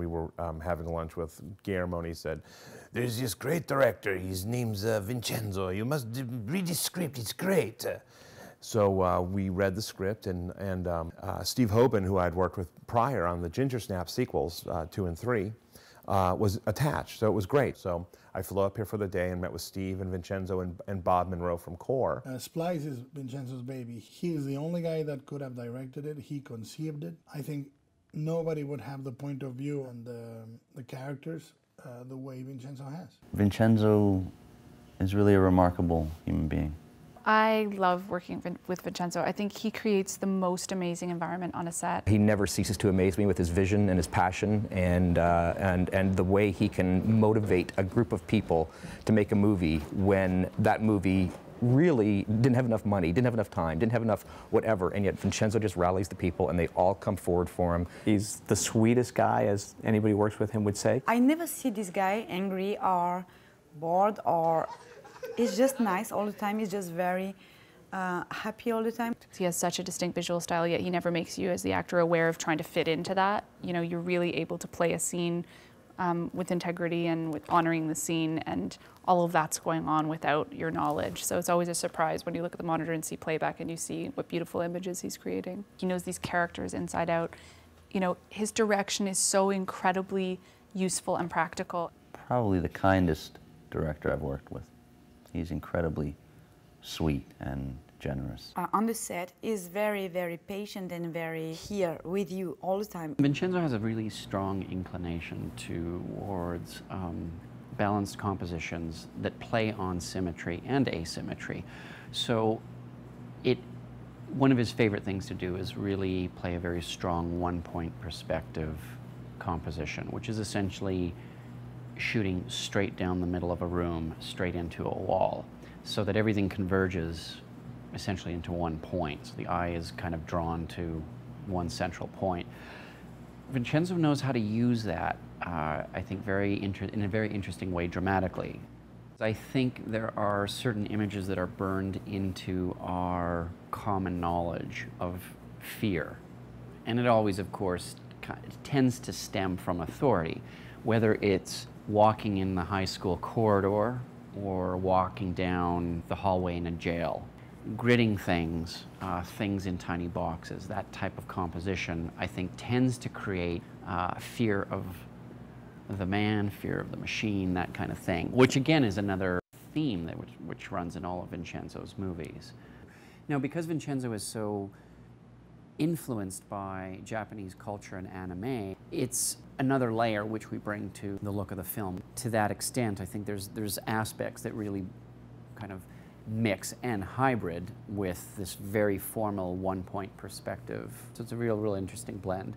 We were having lunch with Guillermo, and he said, "There's this great director, his name's Vincenzo, you must read his script, it's great." So we read the script, and Steve Hoban, who I'd worked with prior on the Ginger Snap sequels, 2 and 3, was attached, so it was great. So I flew up here for the day and met with Steve and Vincenzo and Bob Monroe from Core. Splice is Vincenzo's baby. He is the only guy that could have directed it. He conceived it. I think nobody would have the point of view and the characters the way Vincenzo has. Vincenzo is really a remarkable human being. I love working with Vincenzo. I think he creates the most amazing environment on a set. He never ceases to amaze me with his vision and his passion and the way he can motivate a group of people to make a movie when that movie really didn't have enough money, didn't have enough time, didn't have enough whatever, and yet Vincenzo just rallies the people and they all come forward for him. He's the sweetest guy, as anybody who works with him would say. I never see this guy angry or bored, or he's just nice all the time. He's just very happy all the time. He has such a distinct visual style, yet he never makes you as the actor aware of trying to fit into that. You know, you're really able to play a scene with integrity and with honoring the scene, and all of that's going on without your knowledge. So it's always a surprise when you look at the monitor and see playback and you see what beautiful images he's creating. He knows these characters inside out. You know, his direction is so incredibly useful and practical. Probably the kindest director I've worked with. He's incredibly sweet and generous. On the set, he's very, very patient and very here with you all the time. Vincenzo has a really strong inclination towards balanced compositions that play on symmetry and asymmetry. So one of his favorite things to do is really play a very strong one-point perspective composition, which is essentially shooting straight down the middle of a room, straight into a wall, so that everything converges essentially into one point. So the eye is kind of drawn to one central point. Vincenzo knows how to use that, I think, in a very interesting way dramatically. I think there are certain images that are burned into our common knowledge of fear. And it always, of course, tends to stem from authority, whether it's walking in the high school corridor or walking down the hallway in a jail. Gridding things, things in tiny boxes, that type of composition, I think, tends to create fear of the man, fear of the machine, that kind of thing, which again is another theme which runs in all of Vincenzo's movies. Now, because Vincenzo is so influenced by Japanese culture and anime, it's another layer which we bring to the look of the film. To that extent, I think there's aspects that really kind of mix and hybrid with this very formal one-point perspective. So it's a real interesting blend.